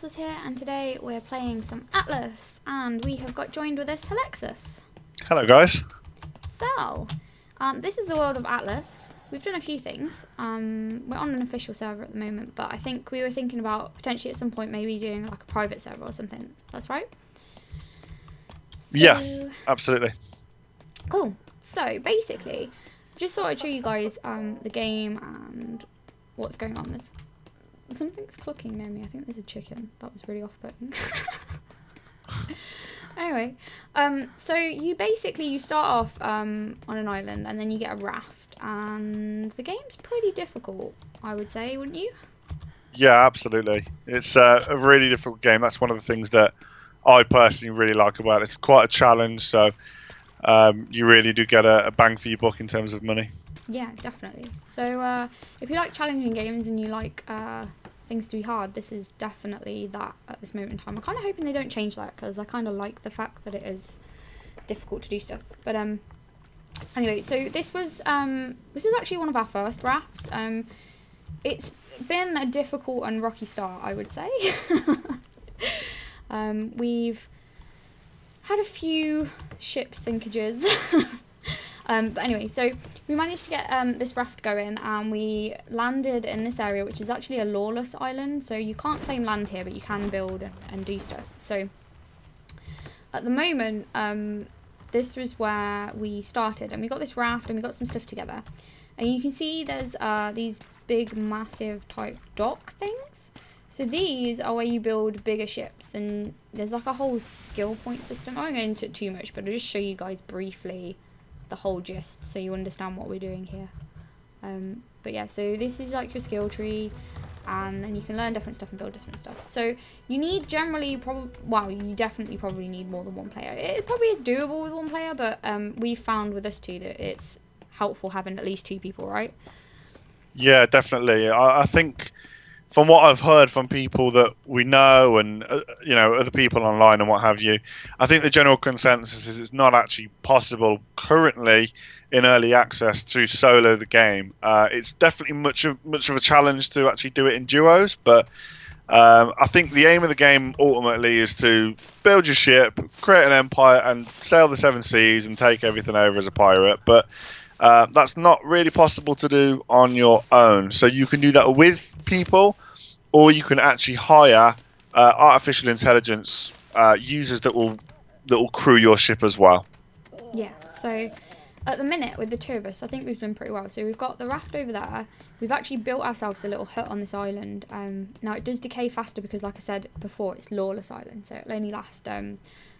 Stacels here, and today we're playing some Atlas, and we have got joined with us Halexos. Hello, guys. So, this is the world of Atlas. We've done a few things. We're on an official server at the moment, but I think we were thinking about potentially at some point maybe doing like a private server or something. That's right? Yeah, absolutely. Cool. So, basically, just thought I'd show you guys the game and what's going on. Something's clucking near me. I think there's a chicken. That was really off-putting. Anyway, so you start off on an island and then you get a raft, and the game's pretty difficult, I would say, wouldn't you? Yeah, absolutely. It's a really difficult game. That's one of the things that I personally really like about it. It's quite a challenge, so you really do get a bang for your buck in terms of money. Yeah, definitely. So if you like challenging games and you like things to be hard, this is definitely that at this moment in time. I'm kind of hoping they don't change that, because I kind of like the fact that it is difficult to do stuff. But anyway, so this was actually one of our first rafts. It's been a difficult and rocky start, I would say. We've had a few ship sinkages. But anyway, so we managed to get this raft going, and we landed in this area, which is actually a lawless island. So you can't claim land here, but you can build and do stuff. So at the moment, this was where we started, and we got this raft and we got some stuff together. And you can see there's these big, massive type dock things. So these are where you build bigger ships, and there's like a whole skill point system. I won't go into it too much, but I'll just show you guys briefly the whole gist so you understand what we're doing here. But yeah, so this is like your skill tree, and then you can learn different stuff and build different stuff. So you need you definitely probably need more than one player. It probably is doable with one player, but we've found with us two that it's helpful having at least two people, right? Yeah, definitely. I think from what I've heard from people that we know and other people online and what have you, I think the general consensus is it's not actually possible currently in early access to solo the game. It's definitely much of a challenge to actually do it in duos, but I think the aim of the game ultimately is to build your ship, create an empire, and sail the seven seas and take everything over as a pirate. But that's not really possible to do on your own. So you can do that with people, or you can actually hire artificial intelligence users that will crew your ship as well. Yeah, so at the minute with the two of us, I think we've done pretty well. So we've got the raft over there. We've actually built ourselves a little hut on this island. Now it does decay faster because, like I said before, it's lawless island, so it'll only last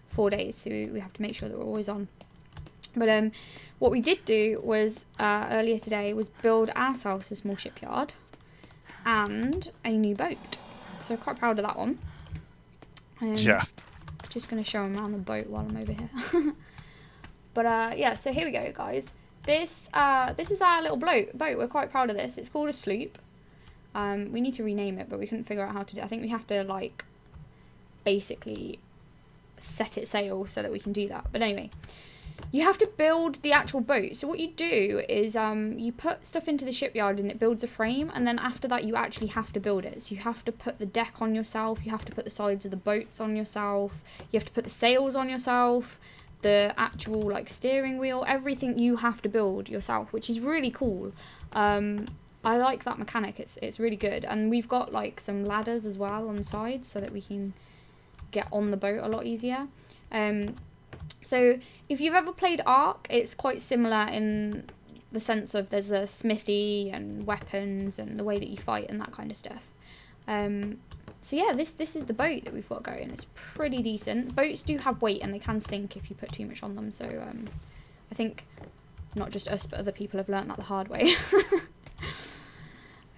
4 days. So we have to make sure that we're always on. But what we did do was earlier today was build ourselves a small shipyard and a new boat. So quite proud of that one. Yeah. Just going to show them around the boat while I'm over here. But yeah, so here we go, guys. This is our little boat. We're quite proud of this. It's called a sloop. We need to rename it, but we couldn't figure out how to do it. I think we have to like basically set it sail so that we can do that. But anyway, you have to build the actual boat. So what you do is you put stuff into the shipyard and it builds a frame, and then after that you actually have to build it. So you have to put the deck on yourself, you have to put the sides of the boats on yourself, you have to put the sails on yourself, the actual like steering wheel, everything you have to build yourself, which is really cool. I like that mechanic. It's really good. And we've got like some ladders as well on the side so that we can get on the boat a lot easier. So if you've ever played Ark, it's quite similar in the sense of there's a smithy and weapons and the way that you fight and that kind of stuff. So yeah, this is the boat that we've got going. It's pretty decent. Boats do have weight and they can sink if you put too much on them. So I think not just us but other people have learnt that the hard way.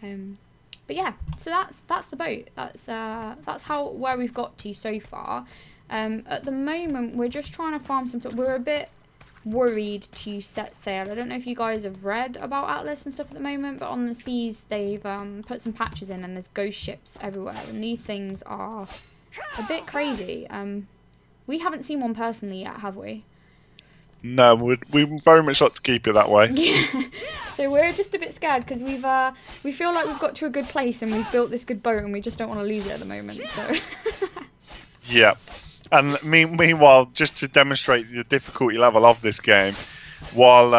But yeah, so that's the boat. That's where we've got to so far. At the moment, we're just trying to farm some stuff. We're a bit worried to set sail. I don't know if you guys have read about Atlas and stuff at the moment, but on the seas, they've put some patches in and there's ghost ships everywhere. And these things are a bit crazy. We haven't seen one personally yet, have we? No, we very much like to keep it that way. Yeah. So we're just a bit scared because we feel like we've got to a good place and we've built this good boat and we just don't want to lose it at the moment. So. Yeah. And meanwhile, just to demonstrate the difficulty level of this game, while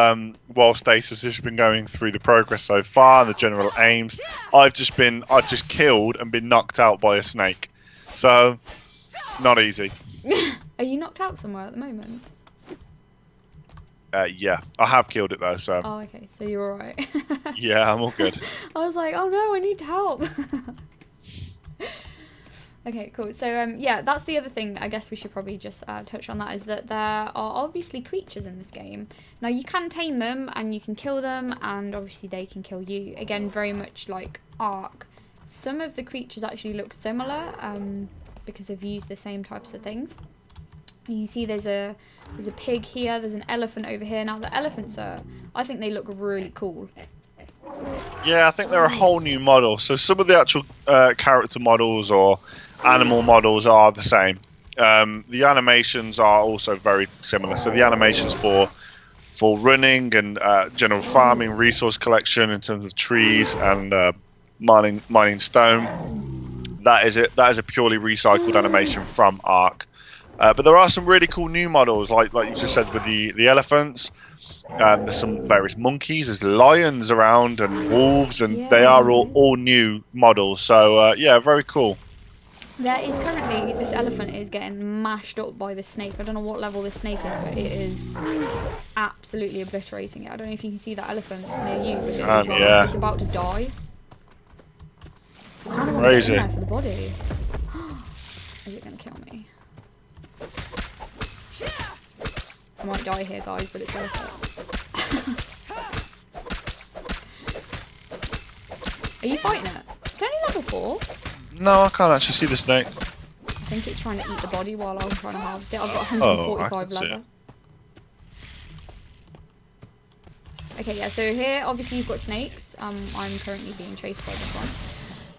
Stacels has been going through the progress so far and the general aims, I've just killed and been knocked out by a snake. So, not easy. Are you knocked out somewhere at the moment? Yeah, I have killed it though. So. Oh, okay. So you're all right. Yeah, I'm all good. I was like, oh no, I need help. Okay, cool. So, yeah, that's the other thing I guess we should probably just touch on, that is that there are obviously creatures in this game. Now, you can tame them and you can kill them, and obviously they can kill you. Again, very much like Ark. Some of the creatures actually look similar because they've used the same types of things. You can see there's a pig here, there's an elephant over here. Now, the elephants I think they look really cool. Yeah, I think they're a whole new model. So some of the actual character models or animal models are the same. The animations are also very similar. So the animations for running and general farming, resource collection in terms of trees and mining stone. That is it. That is a purely recycled animation from Ark. But there are some really cool new models, like you just said with the elephants. There's some various monkeys, there's lions around and wolves, and Yeah, they are all new models. So yeah, very cool. There is currently, this elephant is getting mashed up by this snake. I don't know what level this snake is, but it is absolutely obliterating it. I don't know if you can see that elephant near you, but Yeah. it's about to die. I kind of want to get in Crazy. there for the body. Is it going to kill me? I might die here, guys, but it's worth it. Are you fighting it? It's only level 4. No, I can't actually see the snake. I think it's trying to eat the body while I'm trying to harvest it. I've got Oh, I 145 can see leather. Okay, yeah, so here obviously you've got snakes. I'm currently being chased by this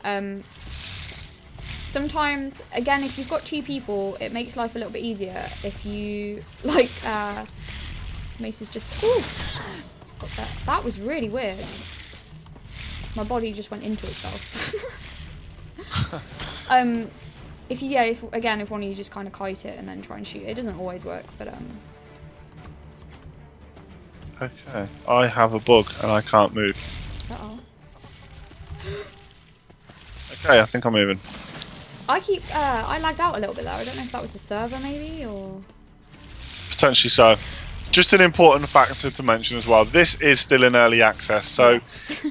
one. Sometimes, again, if you've got 2 people, it makes life a little bit easier. If you, like, Mace is just, ooh, got that. That was really weird. My body just went into itself. If one of you just kind of kite it and then try and shoot it doesn't always work, but Okay, I have a bug and I can't move. uh-oh. Okay, I think I'm moving. I lagged out a little bit there. I don't know if that was the server maybe, or Potentially so. Just an important factor to mention as well. This is still in early access, so yes.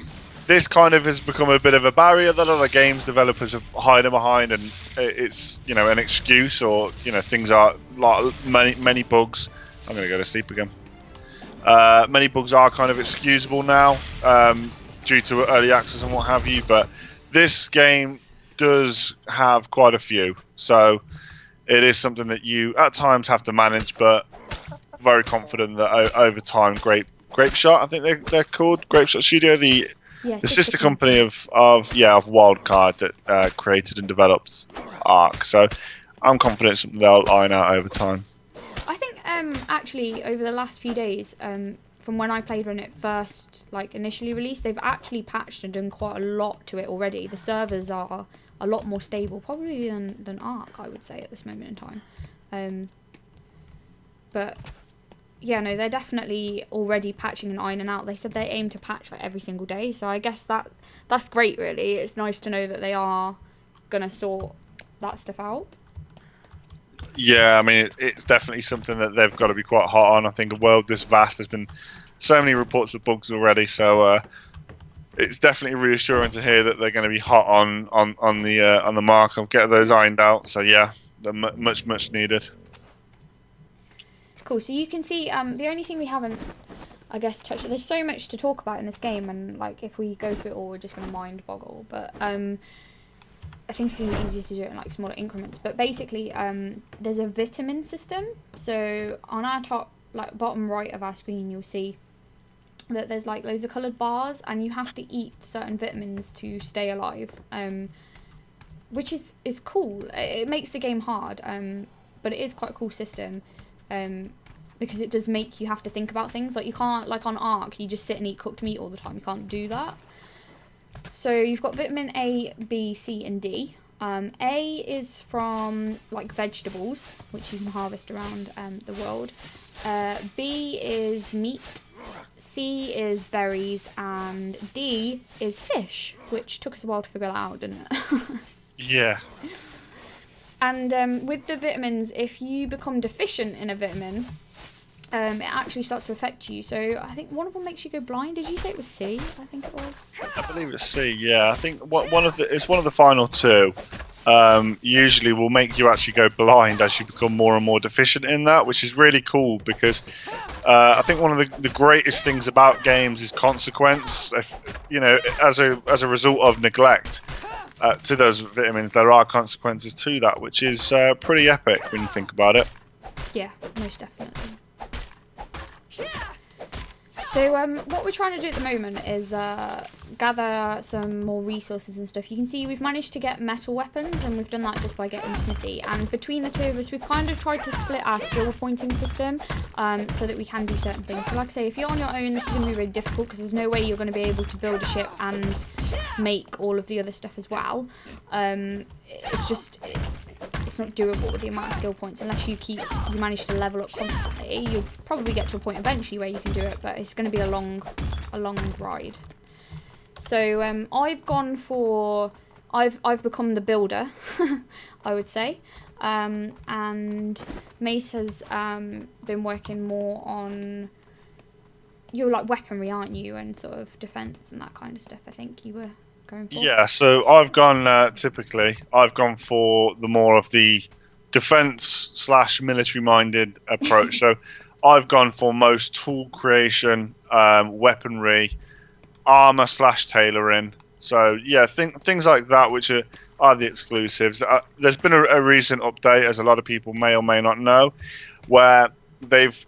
this kind of has become a bit of a barrier that other games developers have hidden behind, and it's an excuse, or things are like many bugs. I'm gonna go to sleep again. Many bugs are kind of excusable now due to early access and what have you, but this game does have quite a few, so it is something that you at times have to manage, but very confident that over time, Grapeshot, I think they're called, Grapeshot Studio, the sister company of Wildcard that created and developed Ark. So I'm confident it's something they'll iron out over time. I think actually over the last few days, from when I played when it first initially released, they've actually patched and done quite a lot to it already. The servers are a lot more stable, probably than Ark, I would say, at this moment in time. But yeah, no, they're definitely already patching and ironing out. They said they aim to patch every single day, so I guess that's great, really. It's nice to know that they are gonna sort that stuff out. Yeah, I mean, it's definitely something that they've got to be quite hot on. I think a world this vast, there's been so many reports of bugs already, so it's definitely reassuring to hear that they're going to be hot on the mark of getting those ironed out. So yeah, they're much needed. Cool. So you can see the only thing we haven't, I guess, touched. There's so much to talk about in this game, and if we go through it all, we're just gonna mind boggle. But I think it's even easier to do it in smaller increments. But basically, there's a vitamin system. So on our top, bottom right of our screen, you'll see that there's loads of coloured bars, and you have to eat certain vitamins to stay alive. Which is cool. It makes the game hard, but it is quite a cool system. because it does make you have to think about things. Like you can't, like on Ark, you just sit and eat cooked meat all the time. You can't do that. So you've got vitamin A, B, C, and D. A is from like vegetables, which you can harvest around the world. B is meat. C is berries, and D is fish, which took us a while to figure that out, didn't it? Yeah. And with the vitamins, if you become deficient in a vitamin, it actually starts to affect you. So I think one of them makes you go blind. Did you say it was C? I think it was. I believe it's C. Yeah, I think one of the final two. Usually will make you actually go blind as you become more and more deficient in that, which is really cool because I think one of the greatest things about games is consequence. If, you know, as a result of neglect to those vitamins, there are consequences to that, which is pretty epic when you think about it. Yeah, most definitely. So what we're trying to do at the moment is gather some more resources and stuff. You can see we've managed to get metal weapons, and we've done that just by getting smithy. And between the two of us, we've kind of tried to split our skill pointing system so that we can do certain things. So like I say, if you're on your own, this is going to be really difficult because there's no way you're going to be able to build a ship and make all of the other stuff as well. It's not doable with the amount of skill points unless you manage to level up constantly. You'll probably get to a point eventually where you can do it, but it's going to be a long ride. So I've become the builder, I would say, and Mace has been working more on your like weaponry, aren't you, and sort of defense and that kind of stuff. I think you were going for. Yeah, so I've gone I've gone for the more of the defense / military minded approach. So I've gone for most tool creation, weaponry, armor / tailoring. So yeah, things like that, which are the exclusives. There's been a recent update, as a lot of people may or may not know, where they've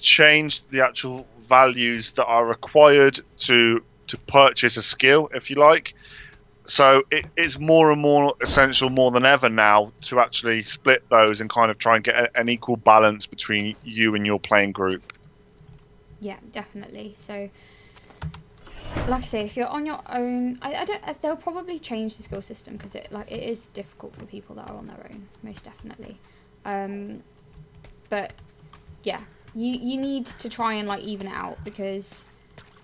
changed the actual values that are required to purchase a skill, if you like. So it's more and more essential, more than ever now, to actually split those and kind of try and get an equal balance between you and your playing group. Yeah, definitely. So like I say, if you're on your own, they'll probably change the skill system because it is difficult for people that are on their own, most definitely. But yeah, you need to try and like even it out because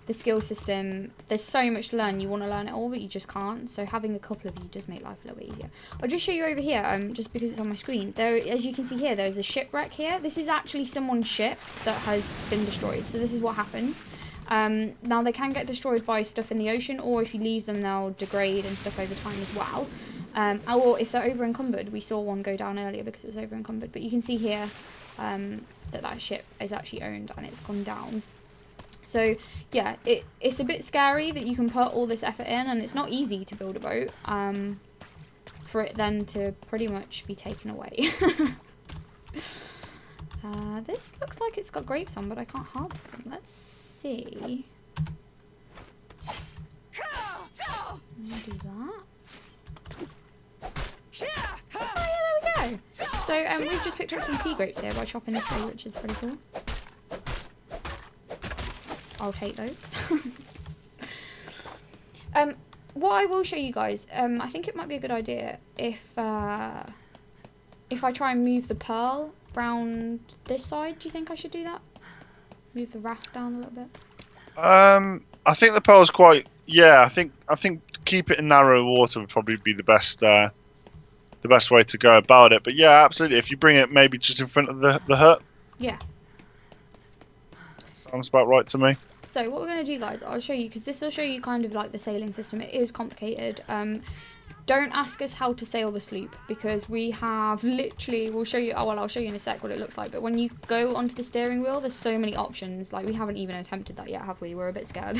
the skill system, there's so much to learn. You want to learn it all, but you just can't. So having a couple of you does make life a little bit easier. I'll just show you over here, just because it's on my screen. There, as you can see here, there's a shipwreck here. This is actually someone's ship that has been destroyed. So this is what happens. Now they can get destroyed by stuff in the ocean, or if you leave them, they'll degrade and stuff over time as well. Or if they're over encumbered, we saw one go down earlier because it was over encumbered. But you can see here that ship is actually owned and it's gone down. So yeah, it's a bit scary that you can put all this effort in, and it's not easy to build a boat for it then to pretty much be taken away. This looks like it's got grapes on, but I can't harvest them. Let's see. Do that. Oh yeah, there we go. So we've just picked up some sea grapes here by chopping a tree, which is pretty cool. I'll take those. What I will show you guys, I think it might be a good idea if I try and move the pearl round this side. Do you think I should do that? Move the raft down a little bit. I think the pearl's quite. Yeah, I think keep it in narrow water would probably be the best way to go about it. But yeah, absolutely. If you bring it maybe just in front of the hut. Yeah. Sounds about right to me. So what we're going to do, guys, I'll show you, because this will show you kind of like the sailing system. It is complicated. Don't ask us how to sail the sloop, because we have literally, we'll show you, oh well, I'll show you in a sec what it looks like, but when you go onto the steering wheel, there's so many options. Like, we haven't even attempted that yet, have we? We're a bit scared.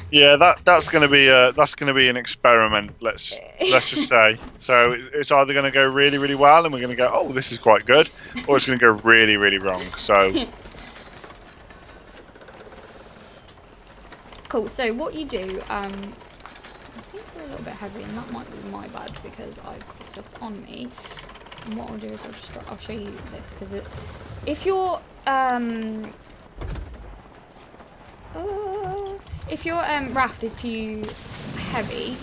Yeah, that's going to be an experiment, let's just say. So it's either going to go really, really well and we're going to go, oh, this is quite good, or it's going to go really, really wrong. So cool. So what you do, I think we're a little bit heavy, and that might be my bad because I've got stuff on me. And what I'll do is I'll show you this, because if you're if your raft is too heavy,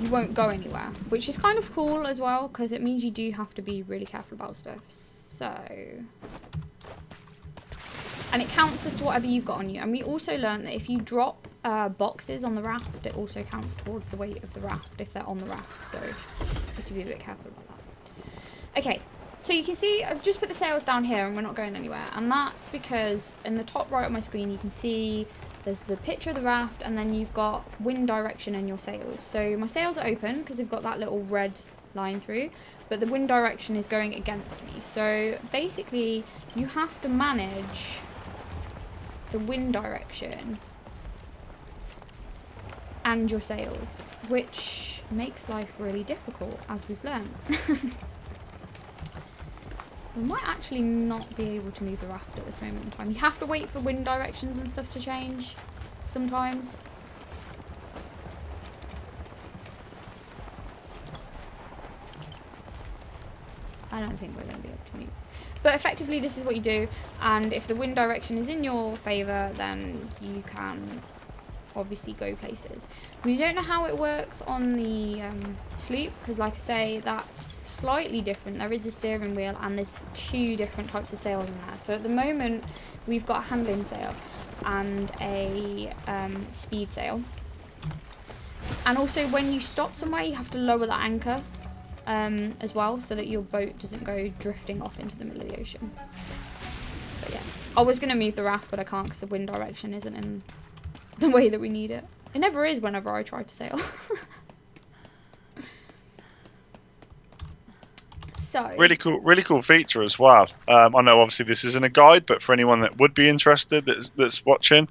you won't go anywhere, which is kind of cool as well, because it means you do have to be really careful about stuff. So, and it counts as to whatever you've got on you. And we also learned that if you drop boxes on the raft, it also counts towards the weight of the raft if they're on the raft. So you have to be a bit careful about that. Okay, so you can see I've just put the sails down here and we're not going anywhere. And that's because in the top right of my screen you can see there's the picture of the raft, and then you've got wind direction in your sails. So my sails are open because they've got that little red line through, but the wind direction is going against me. So basically you have to manage the wind direction and your sails, which makes life really difficult, as we've learned. We might actually not be able to move the raft at this moment in time. You have to wait for wind directions and stuff to change sometimes. I don't think we're going to be able to move. But effectively this is what you do, and if the wind direction is in your favour, then you can obviously go places. We don't know how it works on the sloop, because like I say, that's slightly different. There is a steering wheel and there's two different types of sails in there. So at the moment we've got a handling sail and a speed sail, and also when you stop somewhere you have to lower the anchor as well, so that your boat doesn't go drifting off into the middle of the ocean. But yeah, I was going to move the raft, but I can't because the wind direction isn't in the way that we need it. It never is whenever I try to sail. So really cool feature as well. I know obviously this isn't a guide, but for anyone that would be interested that's watching,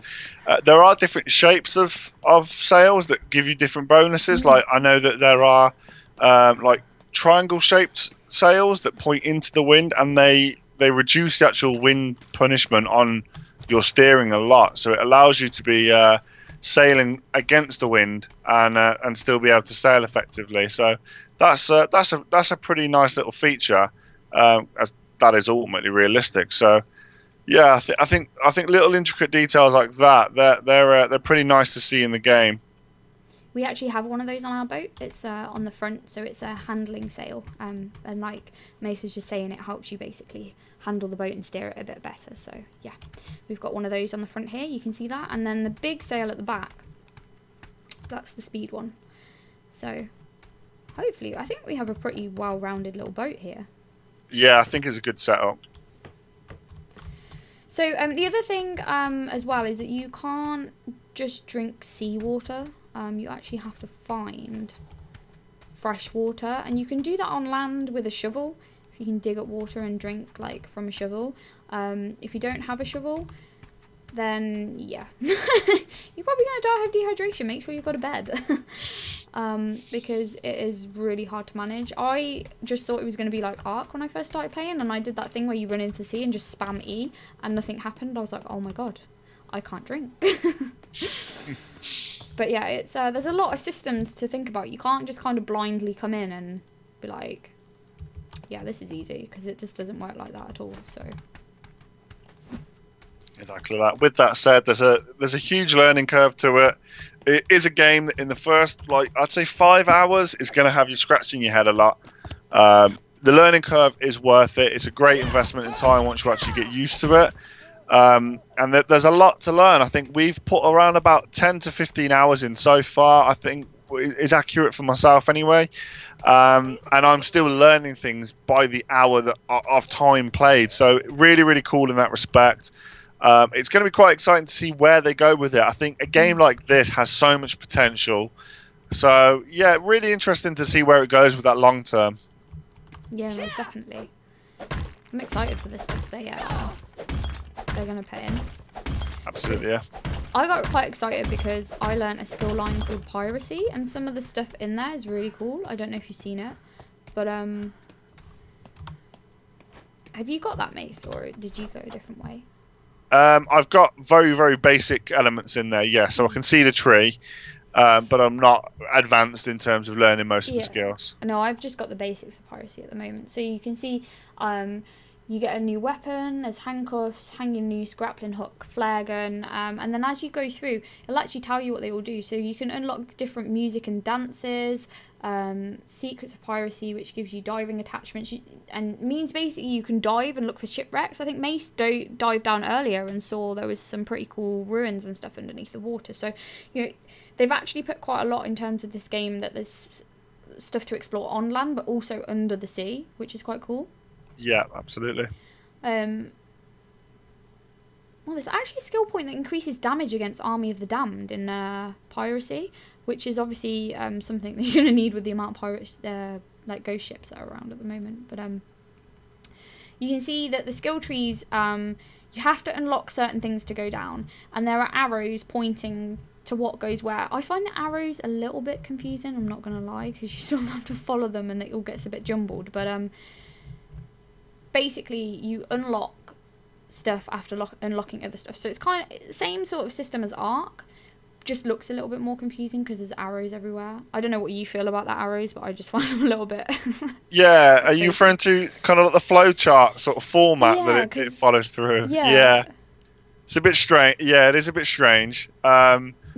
there are different shapes of sails that give you different bonuses. Like I know that there are like triangle shaped sails that point into the wind, and they reduce the actual wind punishment on your steering a lot, so it allows you to be sailing against the wind and still be able to sail effectively. So that's a pretty nice little feature, as that is ultimately realistic. So yeah, I think little intricate details like that, they're pretty nice to see in the game. We actually have one of those on our boat. It's on the front, so it's a handling sail. And like Mace was just saying, it helps you basically handle the boat and steer it a bit better. So yeah, we've got one of those on the front here. You can see that. And then the big sail at the back, that's the speed one. So hopefully, I think we have a pretty well-rounded little boat here. Yeah, I think it's a good setup. So the other thing as well is that you can't just drink seawater. You actually have to find fresh water, and you can do that on land with a shovel. You can dig up water and drink like from a shovel. If you don't have a shovel, then yeah, you're probably gonna die of dehydration. Make sure you've got a bed. Because it is really hard to manage. I just thought it was going to be like Ark when I first started playing, and I did that thing where you run into the sea and just spam E and nothing happened. I was like, oh my god, I can't drink. But yeah, it's there's a lot of systems to think about. You can't just kind of blindly come in and be like, yeah, this is easy, because it just doesn't work like that at all. So exactly that. With that said, there's a huge learning curve to it. It is a game that in the first, like, I'd say 5 hours is going to have you scratching your head a lot. The learning curve is worth it. It's a great investment in time once you actually get used to it. And there's a lot to learn. I think we've put around about 10 to 15 hours in so far, I think is accurate for myself anyway. And I'm still learning things by the hour of time played. So really, really cool in that respect. It's going to be quite exciting to see where they go with it. I think a game like this has so much potential. So yeah, really interesting to see where it goes with that long term. yeah, most definitely. I'm excited for this stuff they're going to put in. Absolutely, yeah. I got quite excited because I learnt a skill line called piracy, and some of the stuff in there is really cool. I don't know if you've seen it, but have you got that, Mace, or did you go a different way? I've got very, very basic elements in there, yeah. So I can see the tree, but I'm not advanced in terms of learning most of the skills. No, I've just got the basics of piracy at the moment. So you can see You get a new weapon, there's handcuffs, hanging noose, grappling hook, flare gun, and then as you go through, it'll actually tell you what they all do. So you can unlock different music and dances, secrets of piracy, which gives you diving attachments, and means basically you can dive and look for shipwrecks. I think Mace dived down earlier and saw there was some pretty cool ruins and stuff underneath the water. So, they've actually put quite a lot in terms of this game, that there's stuff to explore on land, but also under the sea, which is quite cool. Yeah, absolutely. Well, there's actually a skill point that increases damage against Army of the Damned in piracy, which is obviously something that you're going to need with the amount of pirates, like ghost ships that are around at the moment. But you can see that the skill trees, you have to unlock certain things to go down, and there are arrows pointing to what goes where. I find the arrows a little bit confusing, I'm not going to lie, because you still have to follow them and it all gets a bit jumbled. But basically you unlock stuff after unlocking other stuff, so it's kind of same sort of system as Ark, just looks a little bit more confusing because there's arrows everywhere. I don't know what you feel about the arrows, but I just find them a little bit Yeah, are you referring to kind of like the flowchart sort of format that it follows through? Yeah. It's a bit strange. Yeah, it is a bit strange. You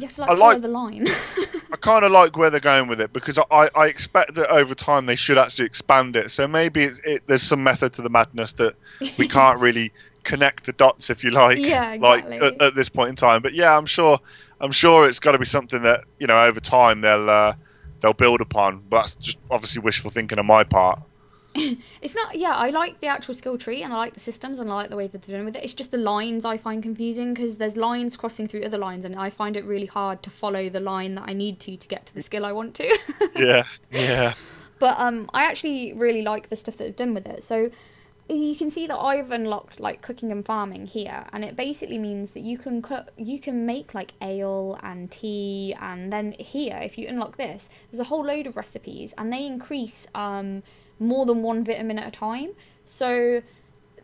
have to follow the line. I kind of like where they're going with it, because I expect that over time they should actually expand it. So maybe there's some method to the madness that we can't really connect the dots, if you like, yeah, exactly. like at this point in time. But yeah, I'm sure it's got to be something that over time they'll build upon. But that's just obviously wishful thinking on my part. It's not. Yeah, I like the actual skill tree and I like the systems and I like the way that they're doing with it. It's just the lines I find confusing, because there's lines crossing through other lines and I find it really hard to follow the line that I need to get to the skill I want to. Yeah. But I actually really like the stuff that they've done with it. So you can see that I've unlocked like cooking and farming here, and it basically means that you can make like ale and tea, and then here if you unlock this, there's a whole load of recipes and they increase more than one vitamin at a time. So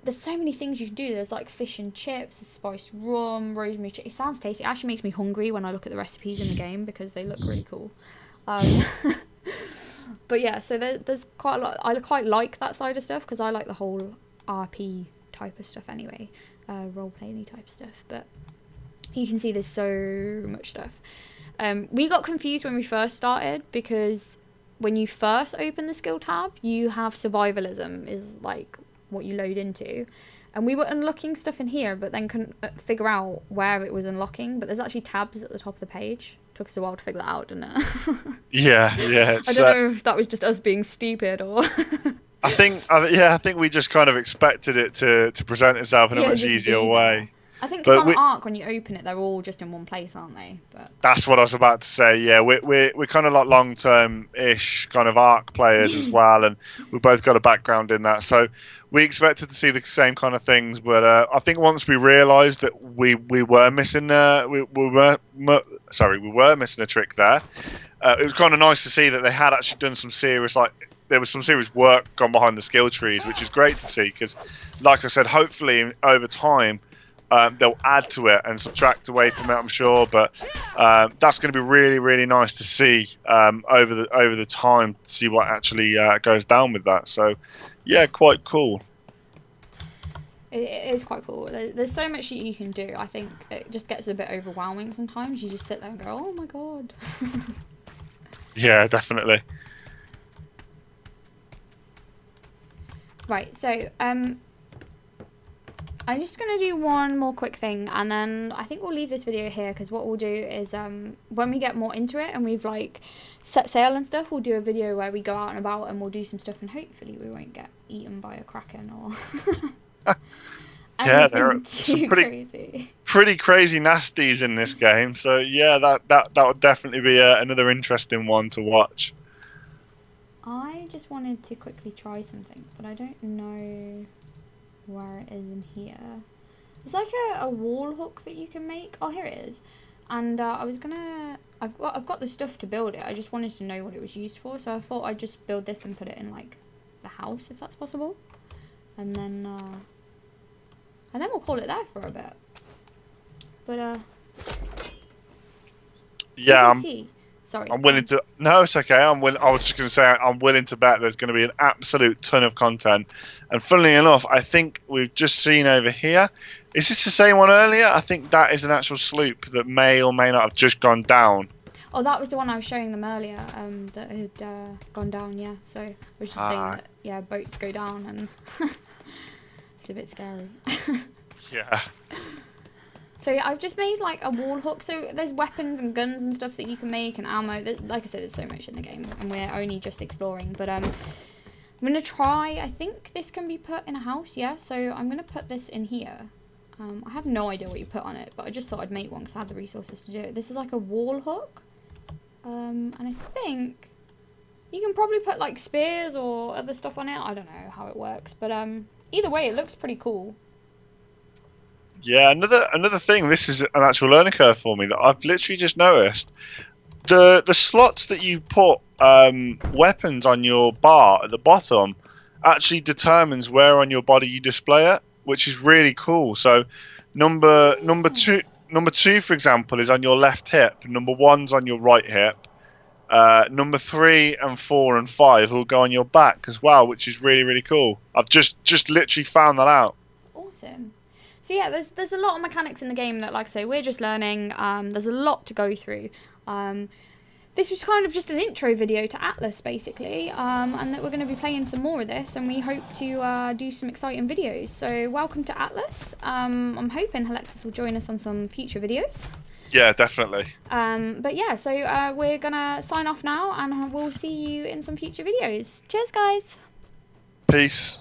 there's so many things you can do. There's like fish and chips, there's spiced rum, rosemary chicken. It sounds tasty. It actually makes me hungry when I look at the recipes in the game because they look really cool. But yeah, so there's quite a lot. I quite like that side of stuff because I like the whole RP type of stuff anyway, role-playing type stuff. But you can see there's so much stuff. We got confused when we first started because when you first open the skill tab, you have survivalism is like what you load into, and we were unlocking stuff in here but then couldn't figure out where it was unlocking. But there's actually tabs at the top of the page. Took us a while to figure that out, didn't it? Yeah. I don't know if that was just us being stupid or I think we just kind of expected it to present itself in a much easier way. I think because on Ark, when you open it, they're all just in one place, aren't they? But that's what I was about to say. Yeah, we're kind of like long-term-ish kind of Ark players as well, and we both got a background in that, so we expected to see the same kind of things. But I think once we realised that we were missing we were missing a trick there. It was kind of nice to see that they had actually done some serious there was some serious work gone behind the skill trees, which is great to see because, like I said, hopefully over time. They'll add to it and subtract away from it, I'm sure, but that's going to be really, really nice to see over the time to see what actually goes down with that. So, yeah, quite cool. It is quite cool. There's so much you can do. I think it just gets a bit overwhelming sometimes. You just sit there and go, "Oh my god." Yeah, definitely. Right. So, I'm just going to do one more quick thing and then I think we'll leave this video here because what we'll do is when we get more into it and we've like set sail and stuff, we'll do a video where we go out and about and we'll do some stuff and hopefully we won't get eaten by a kraken or yeah, there are some pretty crazy nasties in this game, so yeah, that would definitely be another interesting one to watch. I just wanted to quickly try something but I don't know where it is in here. It's like a wall hook that you can make. Oh, here it is. And I've got the stuff to build it. I just wanted to know what it was used for, so I thought I'd just build this and put it in like the house if that's possible, and then we'll call it there for a bit. But yeah, so Sorry. I'm willing to. No, it's okay. I was just going to say I'm willing to bet there's going to be an absolute ton of content. And funnily enough, I think we've just seen over here. Is this the same one earlier? I think that is an actual sloop that may or may not have just gone down. Oh, that was the one I was showing them earlier. That had gone down. Yeah. So I was just saying that. Yeah, boats go down, and it's a bit scary. Yeah. So yeah, I've just made like a wall hook. So there's weapons and guns and stuff that you can make, and ammo. Like I said, there's so much in the game, and we're only just exploring. But I'm gonna try. I think this can be put in a house. Yeah. So I'm gonna put this in here. I have no idea what you put on it, but I just thought I'd make one because I had the resources to do it. This is like a wall hook, and I think you can probably put like spears or other stuff on it. I don't know how it works, but either way, it looks pretty cool. Yeah, another thing. This is an actual learning curve for me that I've literally just noticed. The slots that you put weapons on your bar at the bottom actually determines where on your body you display it, which is really cool. So number two, for example, is on your left hip. Number 1's on your right hip. Number 3 and 4 and 5 will go on your back as well, which is really, really cool. I've just literally found that out. Awesome. So yeah, there's a lot of mechanics in the game that, like I say, we're just learning. There's a lot to go through. This was kind of just an intro video to Atlas, basically, and that we're going to be playing some more of this, and we hope to do some exciting videos. So welcome to Atlas. I'm hoping Halexos will join us on some future videos. Yeah, definitely. But yeah, so we're going to sign off now, and we'll see you in some future videos. Cheers, guys. Peace.